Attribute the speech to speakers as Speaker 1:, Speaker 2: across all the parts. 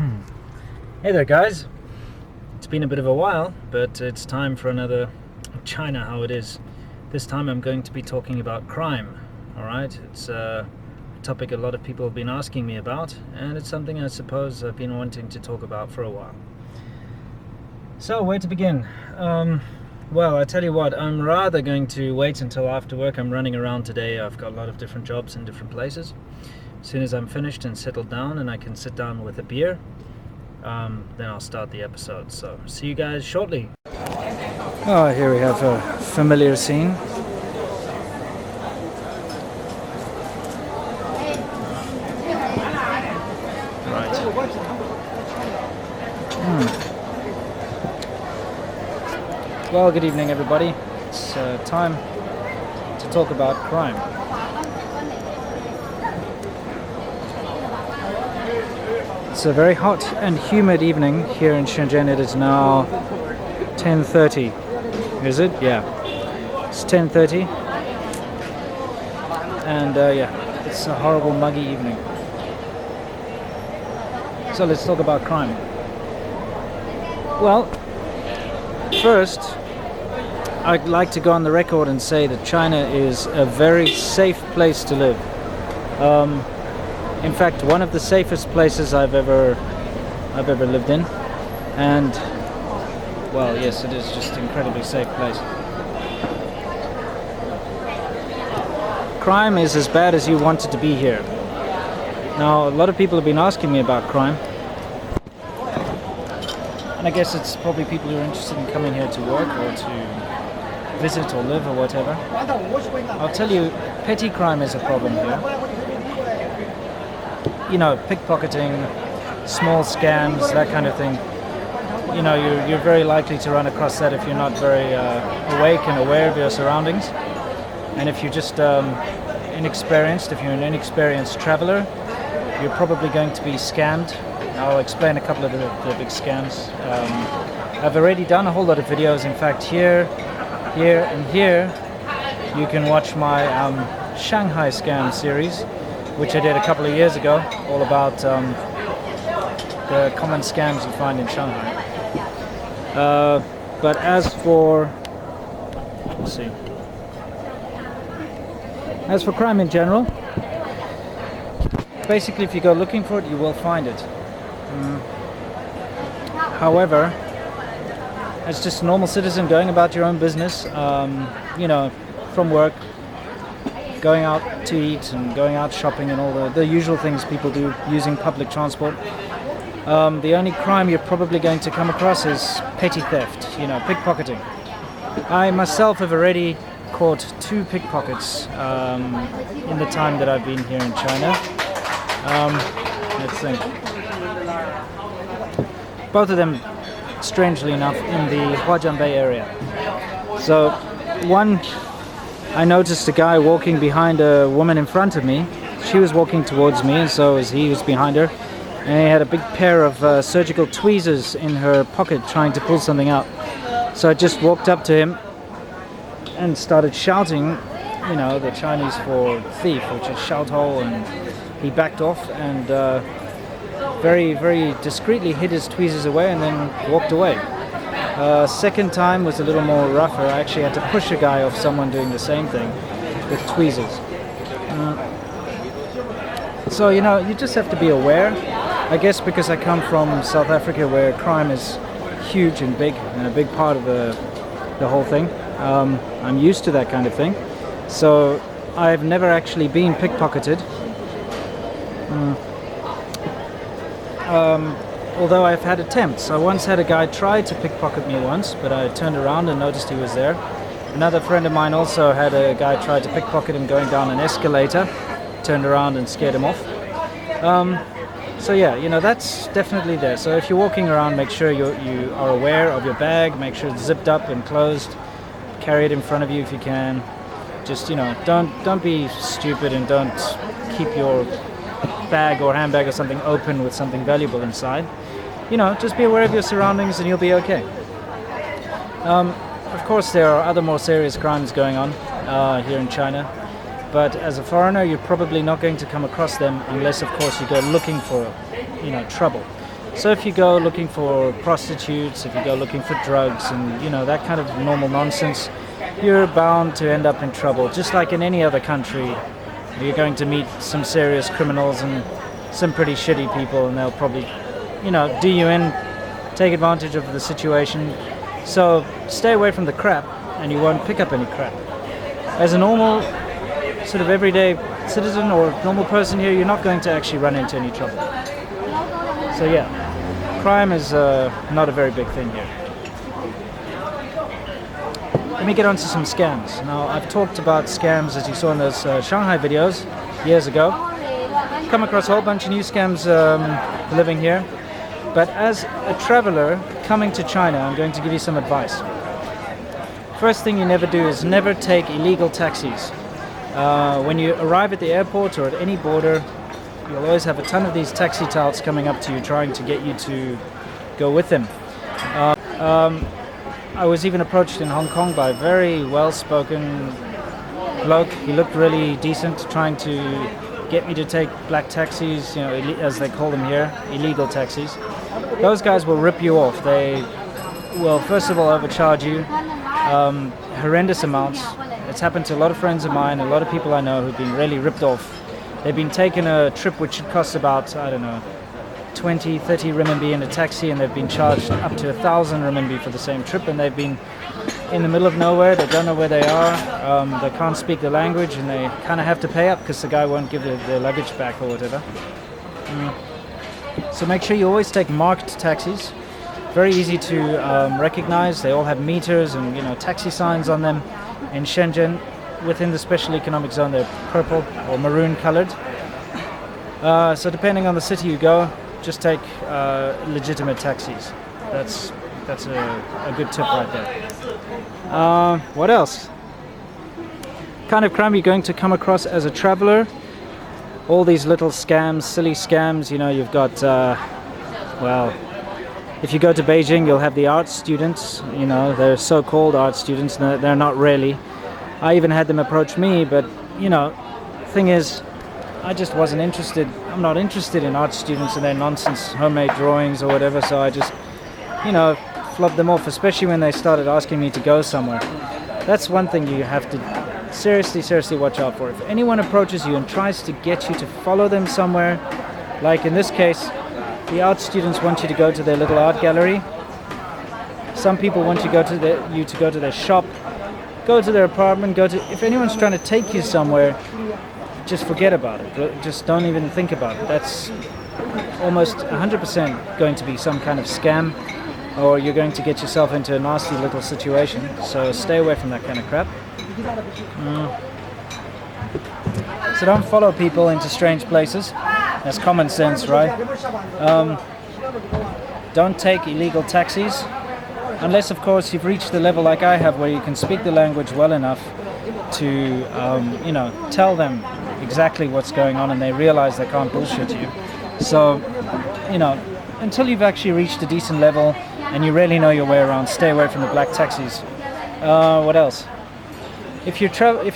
Speaker 1: Hey there guys, it's been a bit of a while, but it's time for another China How It Is. This time I'm going to be talking about crime, alright? It's a topic a lot of people have been asking me about, and it's something I suppose I've been wanting to talk about for a while. So, where to begin? Well, I tell you what, I'm rather going to wait until after work. I'm running around today. I've got a lot of different jobs in different places. As soon as I'm finished and settled down and I can sit down with a beer, then I'll start the episode. So, see you guys shortly. Oh, here we have a familiar scene. Right. Well, good evening everybody. It's time to talk about crime. It's a very hot and humid evening here in Shenzhen. It is now 10:30. Is it? Yeah. It's 10:30. And yeah, it's a horrible muggy evening. So let's talk about crime. Well, first, I'd like to go on the record and say that China is a very safe place to live. In fact, one of the safest places I've ever lived in, and well, yes, it is just an incredibly safe place. Crime is as bad as you want it to be here. Now, a lot of people have been asking me about crime, and I guess it's probably people who are interested in coming here to work or to visit or live or whatever. I'll tell you, petty crime is a problem here. You know, pickpocketing, small scams, that kind of thing. You know, you're very likely to run across that if you're not very awake and aware of your surroundings. And if you're just inexperienced, if you're an inexperienced traveler, you're probably going to be scammed. I'll explain a couple of the big scams. I've already done a whole lot of videos. In fact, here, and here, you can watch my Shanghai scam series, which I did a couple of years ago, all about the common scams you find in Shanghai. But as for, let's see, as for crime in general, basically if you go looking for it, you will find it. However, as just a normal citizen going about your own business, you know, from work, going out to eat and going out shopping and all the usual things people do using public transport. The only crime you're probably going to come across is petty theft, you know, pickpocketing. I myself have already caught 2 pickpockets in the time that I've been here in China. Let's think. Both of them, strangely enough, in the Huajianbei area. So, one, I noticed a guy walking behind a woman in front of me. She was walking towards me, and so as he was behind her, and he had a big pair of surgical tweezers in her pocket trying to pull something out. So I just walked up to him and started shouting, you know, the Chinese for thief, which is shout hole, and he backed off and very, very discreetly hid his tweezers away and then walked away. Second time was a little more rougher. I actually had to push a guy off someone doing the same thing with tweezers. So, you know, you just have to be aware. I guess because I come from South Africa where crime is huge and big and a big part of the whole thing. I'm used to that kind of thing. So I've never actually been pickpocketed. Although I've had attempts. I once had a guy try to pickpocket me once, but I turned around and noticed he was there. Another friend of mine also had a guy try to pickpocket him going down an escalator, turned around and scared him off. So yeah, you know, that's definitely there. So if you're walking around, make sure you are aware of your bag, make sure it's zipped up and closed, carry it in front of you if you can. Just, you know, don't be stupid and don't keep your bag or handbag or something open with something valuable inside. You know, just be aware of your surroundings and you'll be okay. Of course, there are other more serious crimes going on here in China, but as a foreigner, you're probably not going to come across them unless, of course, you go looking for, you know, trouble. So if you go looking for prostitutes, if you go looking for drugs and, you know, that kind of normal nonsense, you're bound to end up in trouble. Just like in any other country, you're going to meet some serious criminals and some pretty shitty people, and they'll probably, you know, do you in, take advantage of the situation. So stay away from the crap and you won't pick up any crap. As a normal sort of everyday citizen or normal person here, you're not going to actually run into any trouble. So yeah, crime is not a very big thing here. Let me get on to some scams. Now, I've talked about scams, as you saw in those Shanghai videos years ago. Come across a whole bunch of new scams living here. But as a traveler coming to China, I'm going to give you some advice. First thing you never do is never take illegal taxis. When you arrive at the airport or at any border, you'll always have a ton of these taxi touts coming up to you trying to get you to go with them. I was even approached in Hong Kong by a very well-spoken bloke. He looked really decent, trying to get me to take black taxis, you know, as they call them here, illegal taxis. Those guys will rip you off. They will first of all overcharge you horrendous amounts. It's happened to a lot of friends of mine, a lot of people I know who've been really ripped off. They've been taking a trip which should cost about, I don't know, 20, 30 renminbi in a taxi, and they've been charged up to 1,000 renminbi for the same trip, and they've been in the middle of nowhere. They don't know where they are, they can't speak the language, and they kind of have to pay up because the guy won't give their luggage back or whatever. So make sure you always take marked taxis. Very easy to recognize. They all have meters and, you know, taxi signs on them. In Shenzhen, within the special economic zone, they're purple or maroon colored. So depending on the city you go, just take legitimate taxis. That's a good tip right there. What else? Kind of crime you're going to come across as a traveler. All these little scams, silly scams. You know, you've got, well, if you go to Beijing, you'll have the art students. You know, they're so-called art students. They're not really. I even had them approach me, but, you know, thing is, I just wasn't interested. I'm not interested in art students and their nonsense homemade drawings or whatever, so I just, you know, flubbed them off, especially when they started asking me to go somewhere. That's one thing you have to seriously watch out for. If anyone approaches you and tries to get you to follow them somewhere, like in this case, the art students want you to go to their little art gallery. Some people want you to go to their shop, go to their apartment, if anyone's trying to take you somewhere, just forget about it. Just don't even think about it. That's almost 100% going to be some kind of scam, or you're going to get yourself into a nasty little situation. So stay away from that kind of crap. So don't follow people into strange places. That's common sense, right? Don't take illegal taxis, unless of course you've reached the level like I have where you can speak the language well enough to you know, tell them exactly what's going on and they realize they can't bullshit you. So, you know, until you've actually reached a decent level and you really know your way around, stay away from the black taxis. What else? If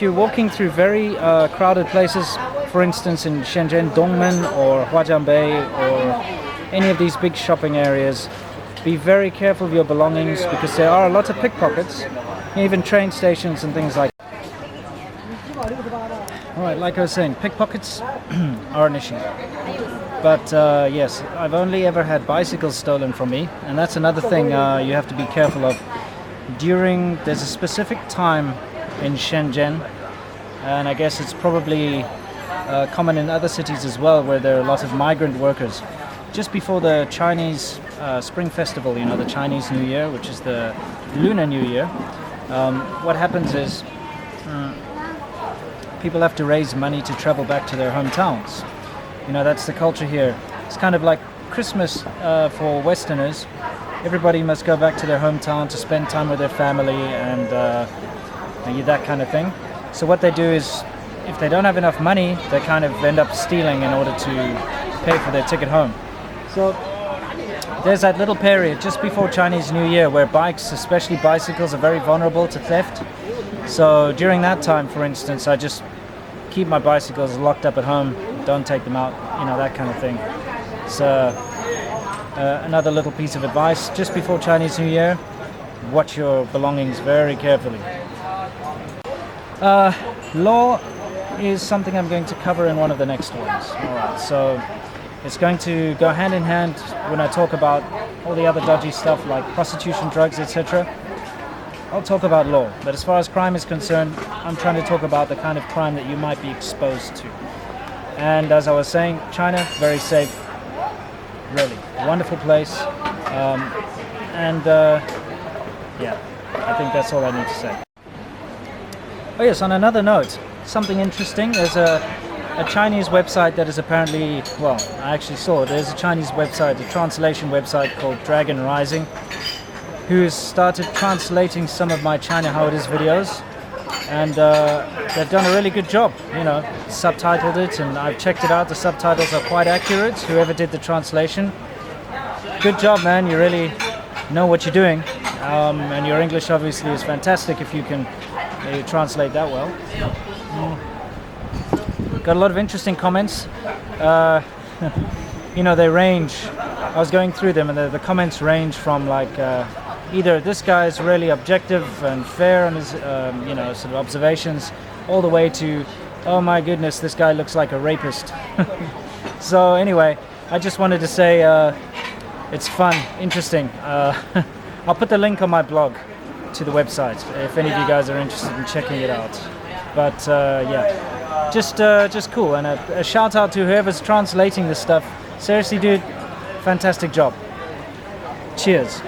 Speaker 1: you're walking through very crowded places, for instance in Shenzhen, Dongmen or Huajianbei or any of these big shopping areas, be very careful of your belongings because there are a lot of pickpockets, even train stations and things like that. Alright, like I was saying, pickpockets are an issue. But yes, I've only ever had bicycles stolen from me, and that's another thing you have to be careful of. There's a specific time in Shenzhen, and I guess it's probably common in other cities as well, where there are a lot of migrant workers. Just before the Chinese Spring Festival, you know, the Chinese New Year, which is the Lunar New Year, what happens is people have to raise money to travel back to their hometowns. You know, that's the culture here. It's kind of like Christmas for Westerners. Everybody must go back to their hometown to spend time with their family and that kind of thing. So what they do is, if they don't have enough money, they kind of end up stealing in order to pay for their ticket home. So there's that little period just before Chinese New Year where bikes, especially bicycles, are very vulnerable to theft. So during that time, for instance, I just keep my bicycles locked up at home, don't take them out, you know, that kind of thing. So Another little piece of advice: just before Chinese New Year, watch your belongings very carefully. Law is something I'm going to cover in one of the next ones. Alright, so it's going to go hand in hand when I talk about all the other dodgy stuff like prostitution, drugs, etc. I'll talk about law, but as far as crime is concerned, I'm trying to talk about the kind of crime that you might be exposed to. And as I was saying, China, very safe, really wonderful place. Yeah, I think that's all I need to say. Oh yes, on another note, something interesting. There's a Chinese website that is apparently, well, I actually saw it. There's a Chinese website, a translation website called Dragon Rising, who's started translating some of my China How It Is videos, and they've done a really good job. You know, subtitled it, and I've checked it out. The subtitles are quite accurate. Whoever did the translation, good job, man. You really know what you're doing, and your English obviously is fantastic if you can translate that well. Got a lot of interesting comments. You know, they range. I was going through them, and the comments range from like either this guy is really objective and fair on his you know, sort of observations, all the way to, oh my goodness, this guy looks like a rapist. So anyway, I just wanted to say it's fun, interesting. I'll put the link on my blog to the website if any of you guys are interested in checking it out. But yeah, just cool, and a shout out to whoever's translating this stuff. Seriously, dude, fantastic job. Cheers.